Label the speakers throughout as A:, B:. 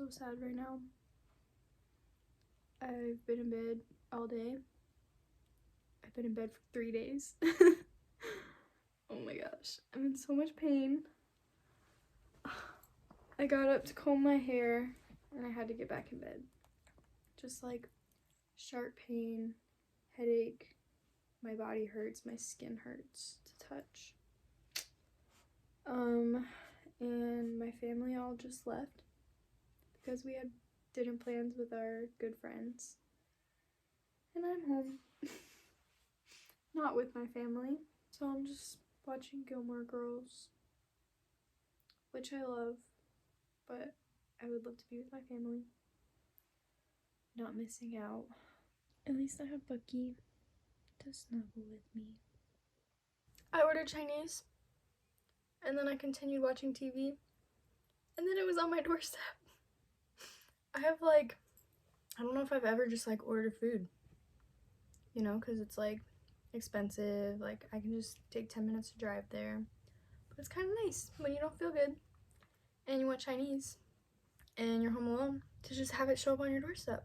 A: so sad right now. I've been in bed all day. I've been in bed for 3 days. Oh my gosh, I'm in so much pain. I got up to comb my hair and I had to get back in bed. Just like sharp pain, headache, my body hurts, my skin hurts to touch. And my family all just left because we had dinner plans with our good friends. And I'm home. Not with my family. So I'm just watching Gilmore Girls, which I love, but I would love to be with my family. Not missing out. At least I have Bucky to snuggle with me. I ordered Chinese, and then I continued watching TV, and then it was on my doorstep. I have like, I don't know if I've ever just like ordered food, you know, because it's like expensive. Like I can just take 10 minutes to drive there, but it's kind of nice when you don't feel good and you want Chinese and you're home alone to just have it show up on your doorstep.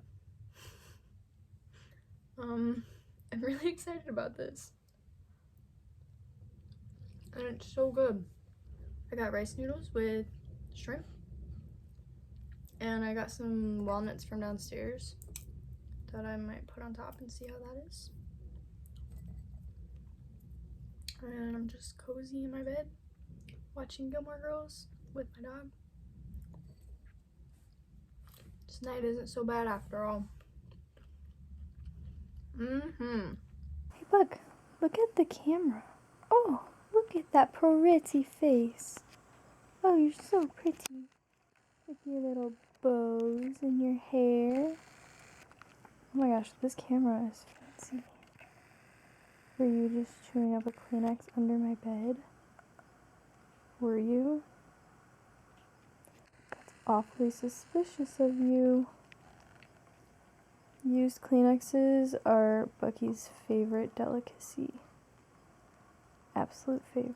A: I'm really excited about this, and it's so good. I got rice noodles with shrimp, and I got some walnuts from downstairs that I might put on top and see how that is. And I'm just cozy in my bed watching Gilmore Girls with my dog. This night isn't so bad after all. Hey bug, look at the camera. Oh, look at that pretty face. Oh, you're so pretty. With your little bows in your hair. Oh my gosh, this camera is fancy. Were you just chewing up a Kleenex under my bed? Were you? That's awfully suspicious of you. Used Kleenexes are Bucky's favorite delicacy. Absolute favorite.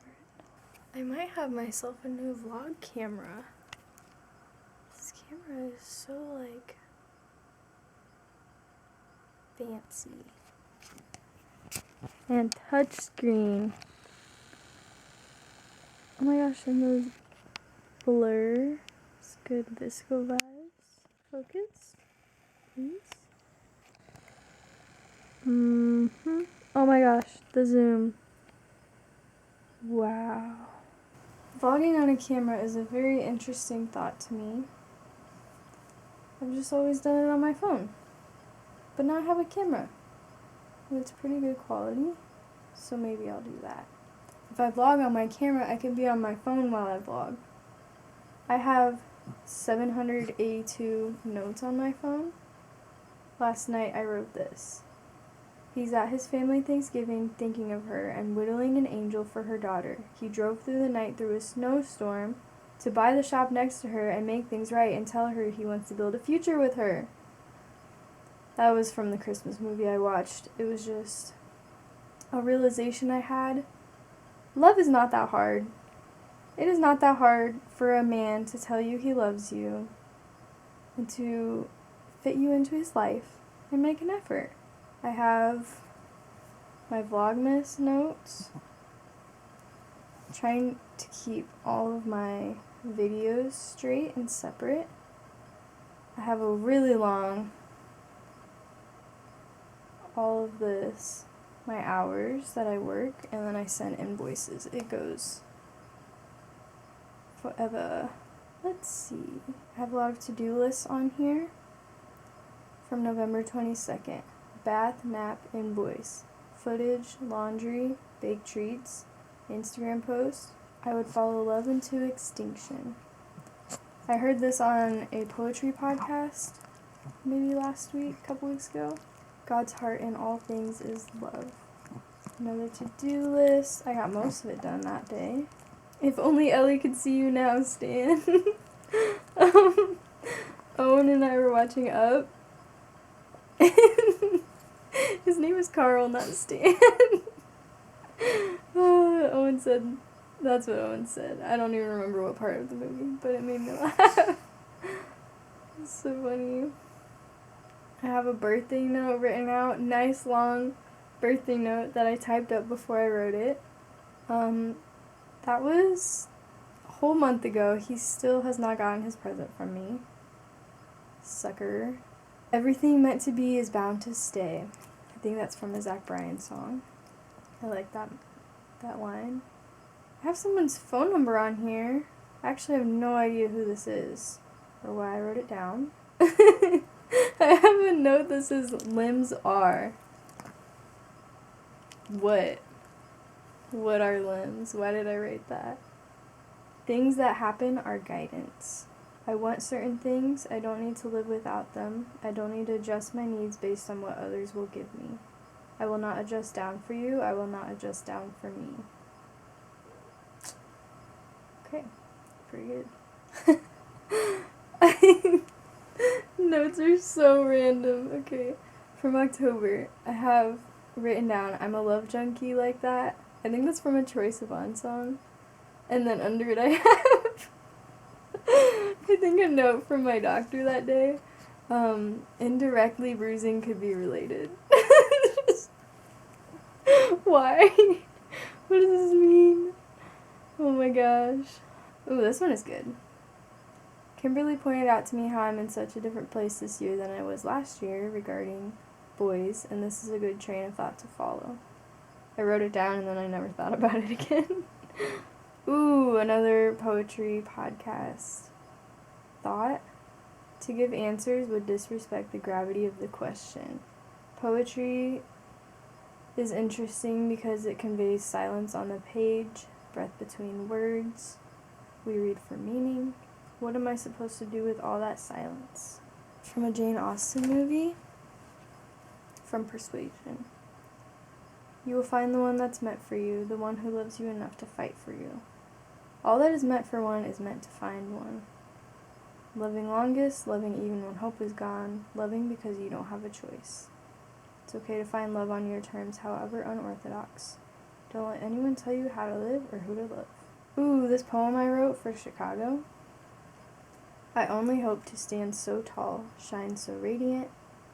A: I might have myself a new vlog camera. This camera is so like fancy. And touchscreen. Oh my gosh, and those blur. It's good visco vibes. Focus, please. Oh my gosh, the zoom. Wow. Vlogging on a camera is a very interesting thought to me. I've just always done it on my phone. But now I have a camera. And it's pretty good quality, so maybe I'll do that. If I vlog on my camera, I can be on my phone while I vlog. I have 782 notes on my phone. Last night I wrote this. He's at his family Thanksgiving thinking of her and whittling an angel for her daughter. He drove through the night through a snowstorm to buy the shop next to her and make things right and tell her he wants to build a future with her. That was from the Christmas movie I watched. It was just a realization I had. Love is not that hard. It is not that hard for a man to tell you he loves you and to fit you into his life and make an effort. I have my vlogmas notes. I'm trying to keep all of my videos straight and separate. I have a really long, all of this, my hours that I work, and then I send invoices. It goes forever. Let's see. I have a lot of to-do lists on here from November 22nd. Bath, nap, invoice. Footage, laundry, baked treats, Instagram post. I would follow love into extinction. I heard this on a poetry podcast maybe last week, a couple weeks ago. God's heart in all things is love. Another to-do list. I got most of it done that day. If only Ellie could see you now, Stan. Owen and I were watching Up. His name is Carl, not Stan. Owen said, that's what Owen said. I don't even remember what part of the movie, but it made me laugh. It's so funny. I have a birthday note written out, nice long birthday note that I typed up before I wrote it. That was a whole month ago. He still has not gotten his present from me. Sucker. Everything meant to be is bound to stay. I think that's from a Zach Bryan song. I like that line. I have someone's phone number on here. I actually have no idea who this is or why I wrote it down. I have a note that says limbs are. What? What are limbs? Why did I write that? Things that happen are guidance. I want certain things. I don't need to live without them. I don't need to adjust my needs based on what others will give me. I will not adjust down for you. I will not adjust down for me. Okay, pretty good. Notes are so random. Okay, from October, I have written down, I'm a love junkie like that. I think that's from a Troye Sivan song. And then under it I have, I think a note from my doctor that day. Indirectly bruising could be related. Why? What does this mean? Oh my gosh. Ooh, this one is good. Kimberly pointed out to me how I'm in such a different place this year than I was last year regarding boys, and this is a good train of thought to follow. I wrote it down and then I never thought about it again. Ooh, another poetry podcast. Thought? To give answers would disrespect the gravity of the question. Poetry is interesting because it conveys silence on the page, breath between words. We read for meaning. What am I supposed to do with all that silence? From a Jane Austen movie? From Persuasion. You will find the one that's meant for you, the one who loves you enough to fight for you. All that is meant for one is meant to find one. Loving longest, loving even when hope is gone, loving because you don't have a choice. It's okay to find love on your terms, however unorthodox. Don't let anyone tell you how to live or who to love. Ooh, this poem I wrote for Chicago. I only hope to stand so tall, shine so radiant,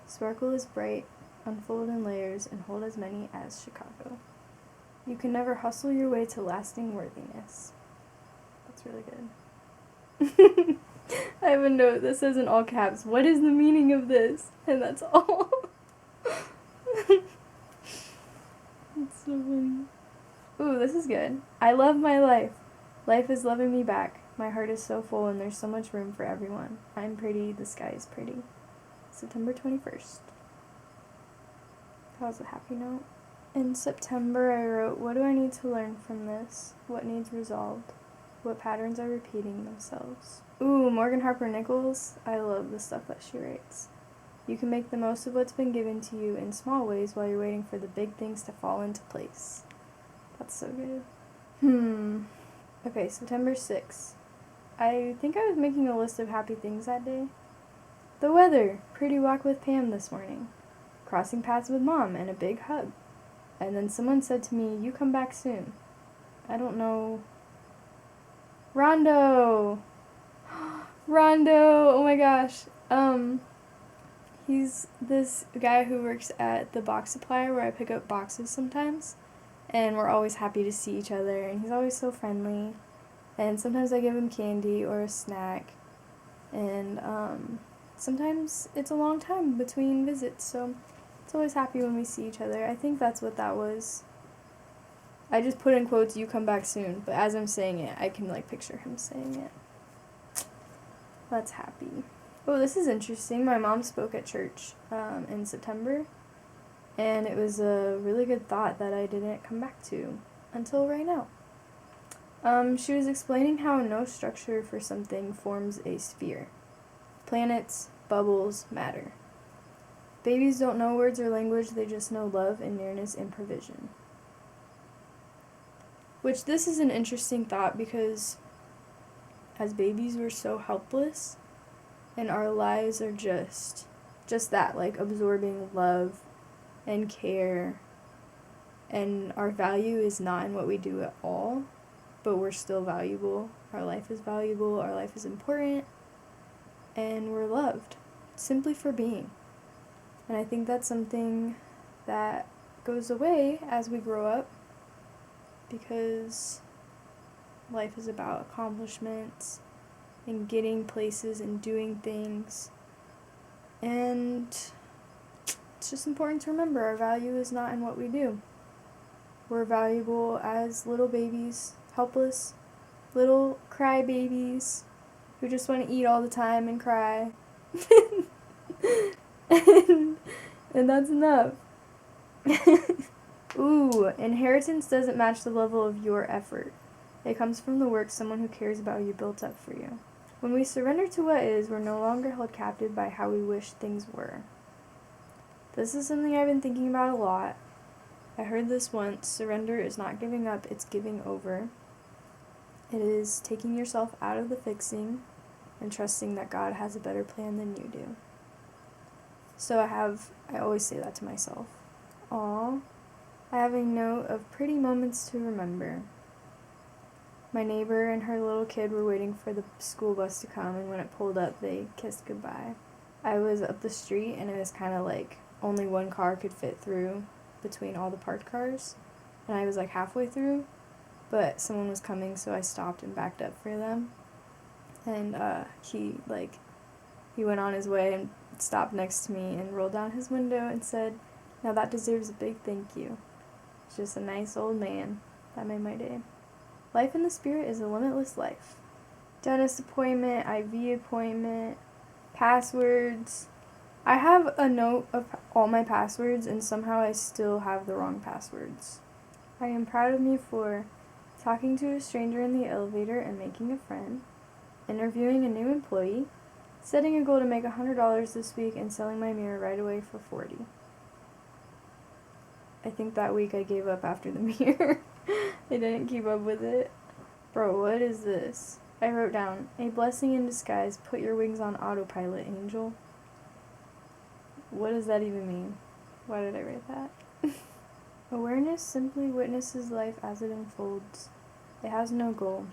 A: sparkle as bright, unfold in layers, and hold as many as Chicago. You can never hustle your way to lasting worthiness. That's really good. I have a note that says in all caps, what is the meaning of this? And that's all. It's so funny. Ooh, this is good. I love my life. Life is loving me back. My heart is so full and there's so much room for everyone. I'm pretty, the sky is pretty. September 21st. That was a happy note. In September, I wrote, what do I need to learn from this? What needs resolved? What patterns are repeating themselves? Ooh, Morgan Harper Nichols. I love the stuff that she writes. You can make the most of what's been given to you in small ways while you're waiting for the big things to fall into place. That's so good. Okay, September 6th. I think I was making a list of happy things that day. The weather. Pretty walk with Pam this morning. Crossing paths with Mom and a big hug. And then someone said to me, you come back soon. I don't know. Rondo! Rondo! Oh my gosh. He's this guy who works at the box supplier where I pick up boxes sometimes. And we're always happy to see each other. And he's always so friendly. And sometimes I give him candy or a snack. And sometimes it's a long time between visits. So it's always happy when we see each other. I think that's what that was. I just put in quotes, you come back soon. But as I'm saying it, I can picture him saying it. That's happy. Oh, this is interesting. My mom spoke at church in September. And it was a really good thought that I didn't come back to until right now. She was explaining how no structure for something forms a sphere. Planets, bubbles, matter. Babies don't know words or language, they just know love and nearness and provision. Which this is an interesting thought because as babies we're so helpless and our lives are just that, absorbing love and care, and our value is not in what we do at all. But we're still valuable. Our life is valuable. Our life is important. and we're loved simply for being. And I think that's something that goes away as we grow up, because life is about accomplishments and getting places and doing things. And it's just important to remember our value is not in what we do. We're valuable as little babies, helpless, little cry babies who just want to eat all the time and cry. and that's enough. Ooh, inheritance doesn't match the level of your effort. It comes from the work someone who cares about you built up for you. When we surrender to what is, we're no longer held captive by how we wish things were. This is something I've been thinking about a lot. I heard this once: surrender is not giving up, it's giving over. It is taking yourself out of the fixing and trusting that God has a better plan than you do. So I always say that to myself. Aw, I have a note of pretty moments to remember. My neighbor and her little kid were waiting for the school bus to come, and when it pulled up, they kissed goodbye. I was up the street, and it was kind of like only one car could fit through between all the parked cars, and I was like halfway through, but someone was coming, so I stopped and backed up for them. And he went on his way and stopped next to me and rolled down his window and said, "Now that deserves a big thank you." It's just a nice old man. That made my day. Life in the Spirit is a limitless life. Dentist appointment, IV appointment, passwords. I have a note of all my passwords, and somehow I still have the wrong passwords. I am proud of me for talking to a stranger in the elevator and making a friend, interviewing a new employee, setting a goal to make $100 this week, and selling my mirror right away for $40. I think that week I gave up after the mirror. I didn't keep up with it. Bro, what is this? I wrote down, "A blessing in disguise, put your wings on autopilot, angel." What does that even mean? Why did I write that? Awareness simply witnesses life as it unfolds. It has no goal.